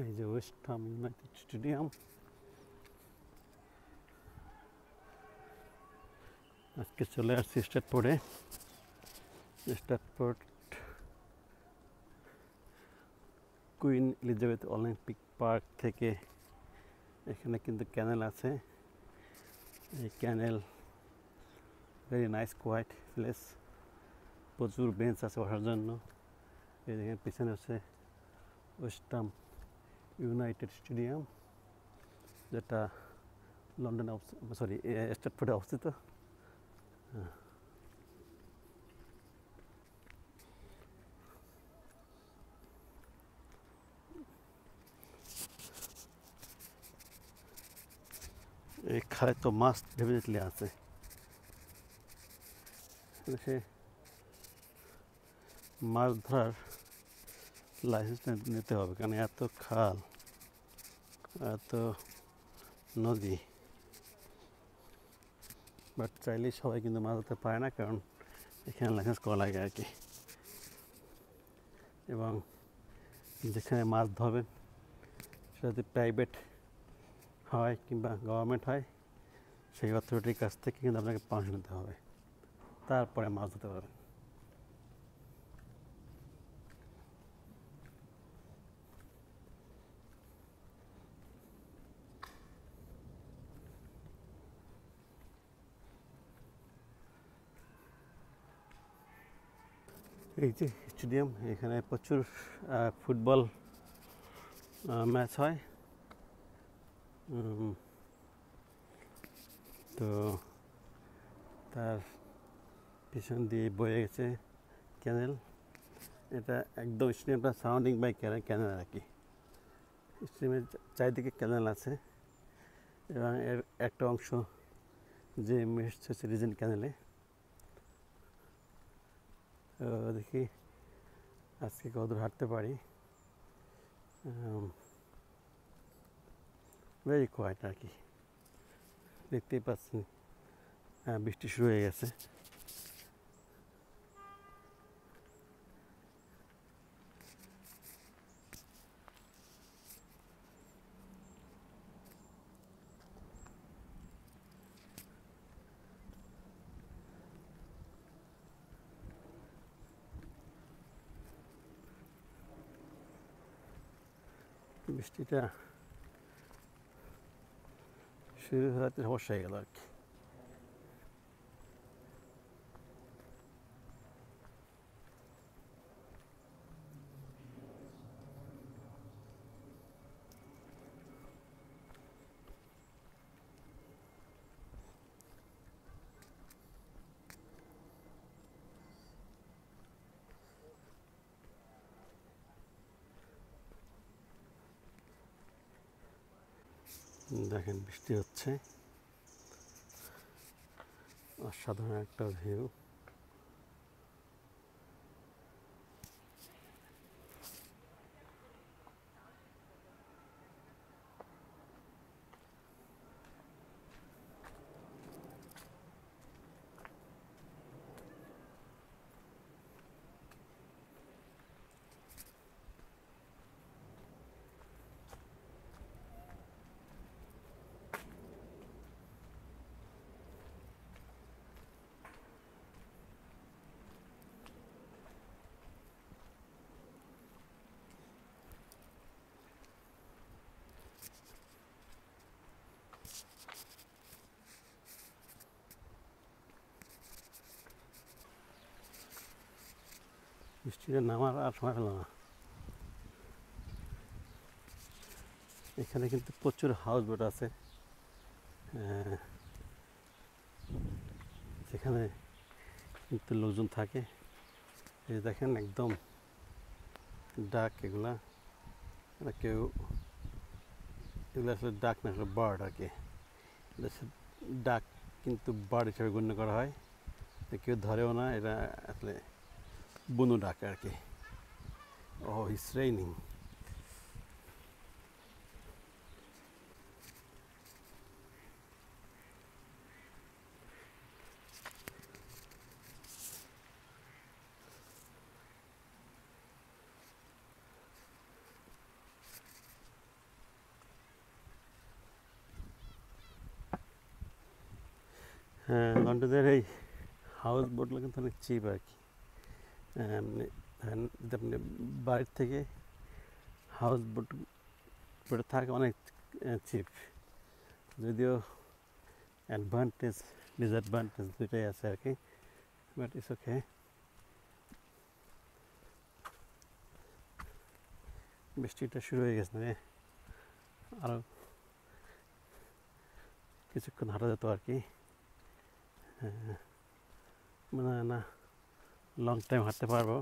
এই যে ওয়েস্ট হাম ইউনাইটেড স্টেডিয়াম। আজকে চলে আসছি স্ট্যাটফোর্ডে। স্ট্যাটফোর্ড কুইন এলিজাবেথ অলিম্পিক পার্ক থেকে এখানে কিন্তু ক্যানেল আছে। এই ক্যানেল ভেরি নাইস কোয়াইট প্লেস, প্রচুর বেঞ্চ আছে বসার জন্য। এই দেখেন পিছনে হচ্ছে ওয়েস্ট হাম ইউনাইটেড স্টেডিয়াম, যেটা লন্ডনে স্ট্যাটফোর্ডে অবস্থিত। এই খালে তো মাছ ডেফিনেটলি আছে। সে মাছ ধরার লাইসেন্স নিতে হবে, কারণ এত খাল, এত নদী। বাট চাইলেই সবাই কিন্তু মাছ ধরতে পারে না, কারণ এখানে লাইসেন্স করা লাগে আর কি। এবং যেখানে মাছ ধরবেন সেটা যদি প্রাইভেট হয় কিংবা গভর্নমেন্ট হয়, সেই অথরিটির কাছ থেকে কিন্তু আপনাকে পারমিশন নিতে হবে, তারপরে মাছ ধরতে পারবেন। এই যে স্টেডিয়াম, এখানে প্রচুর ফুটবল ম্যাচ হয়। তো তার পিছন দিয়ে বয়ে গেছে ক্যানেল। এটা একদম স্টেডিয়ামটা সারাউন্ডিং বাই ক্যানেল আর কি। স্টেডিয়ামের চারিদিকে ক্যানেল আছে এবং এর একটা অংশ যে মিশছে হচ্ছে রিজেন্ট ক্যানেলে। দেখি আজকে কতদূর হাঁটতে পারি। ভেরি কোয়াইট আর কি, দেখতেই পাচ্ছেন। বৃষ্টি শুরু হয়ে গেছে। বৃষ্টিটা শুরু হতে সমস্যা হয়ে গেল আর কি। দেখেন বৃষ্টি হচ্ছে, অসাধারণ একটা ভিউ। বৃষ্টিটা নামার আর সময় হলো না। এখানে কিন্তু প্রচুর হাউস বোট আছে, যেখানে কিন্তু লোকজন থাকে। এই দেখেন একদম ডাক, এগুলা কেউ, এগুলো আসলে ডাক না, আসলে বার্ড আর কি। ডাক কিন্তু বার্ড হিসেবে গণ্য করা হয়, কেউ ধরেও না। এটা আসলে বুনো ডাক আর কি। ও ইটস রেইনিং। লন্ডনের এই হাউস বোটগুলো কিন্তু অনেক চিপ আর কি। মানে ধরেন যদি আপনি বাড়ির থেকে হাউস বোটে থাকে অনেক চিপ, যদিও অ্যাডভান্টেজ ডিসঅ্যাডভান্টেজ দুইটাই আছে আর কি, বাট ইটস ওকে। বৃষ্টিটা শুরু হয়ে গেছে না, আরও কিছুক্ষণ হাঁটা যেত আর কি। মনে হয় না লং টাইম হাঁটতে পারবো।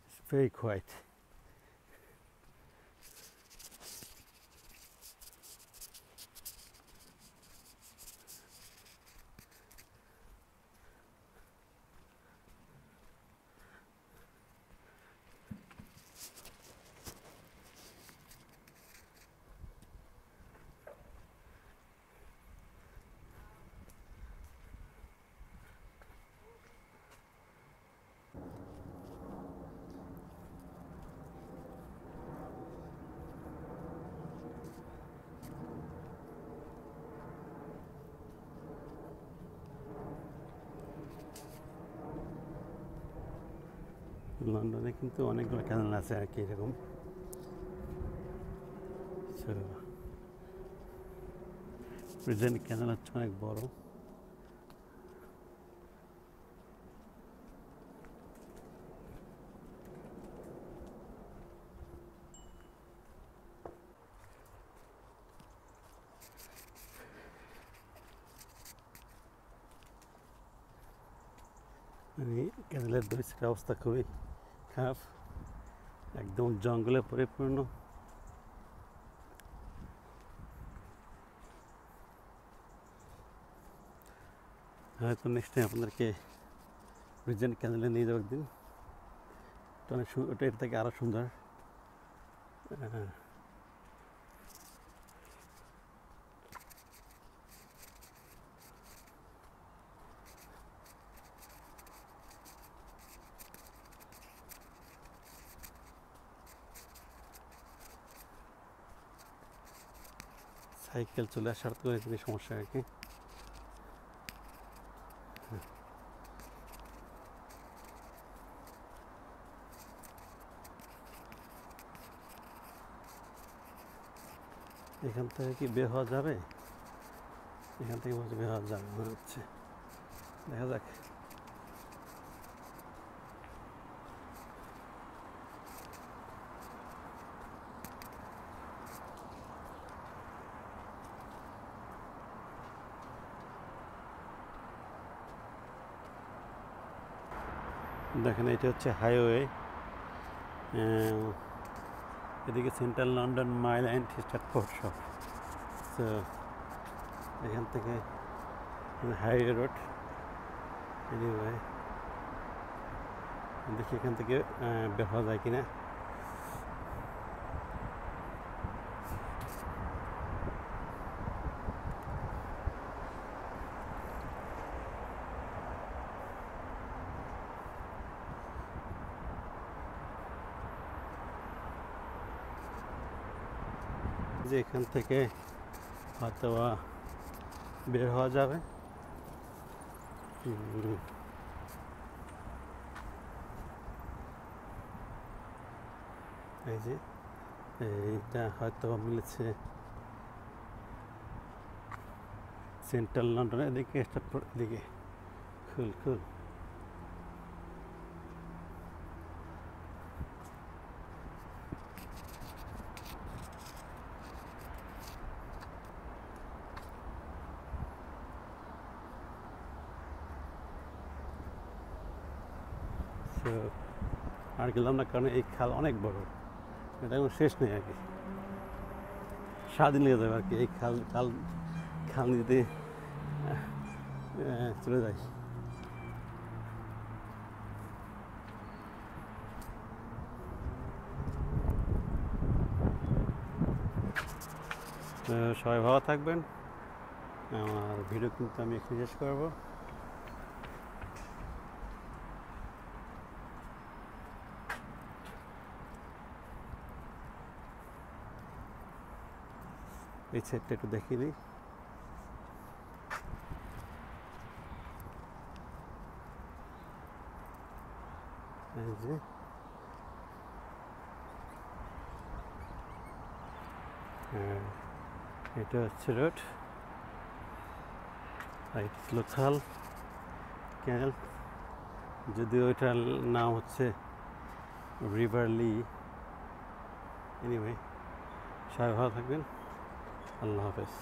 It's very quiet. লন্ডনে কিন্তু অনেকগুলো ক্যানেল আছে আর কি এরকম। প্রেজেন্ট ক্যানেল হচ্ছে অনেক বড়। মানে ক্যানেলের দুই সাইডের অবস্থা খুবই খারাপ, একদম জঙ্গলে পরিপূর্ণ। হয়তো নেক্সট টাইম আপনাদেরকে প্রেজেন্ট ক্যানেলে নিয়ে যাবো একদিন। অনেক ওটা এর থেকে আরও সুন্দর। সাইকেল চলে আসার তো এখানে সমস্যা আর কি। এখান থেকে কি বের হওয়া যাবে? এখান থেকে বের হওয়া যাবে মনে হচ্ছে, দেখা যাক। দেখেন এটা হচ্ছে হাইওয়ে, এদিকে central London mile and Stratford shop. তো এখান থেকে হাইওয়ে রোড। এনিওয়ে দেখি এখান থেকে বের হওয়া যায় কিনা। যে এখান থেকে হয়তো বের হওয়া যাবে। এই যে এইটা হয়তো মিলেছে সেন্ট্রাল লন্ডনের এদিকে, স্ট্র্যাটফোর্ড এদিকে। খুল আর গেলাম না, কারণ এই খাল অনেক বড়, এটা কোনো শেষ নেই আর কি, সারাদিন লেগে যাবে আর কি এই খাল খাল খাল নিতে চলে যাই। সবাই ভালো থাকবেন। আমার ভিডিও কিন্তু আমি এখানে শেষ করবো। এই সাইডটা একটু দেখিয়ে দিই। এই যে এটা হচ্ছে রোড, আর এটা ছিল খাল ক্যানেল, যদিও এটার নাম হচ্ছে রিভার লি। এনিওয়ে, সবাই ভালো থাকবেন, আল্লাহ হাফেজ।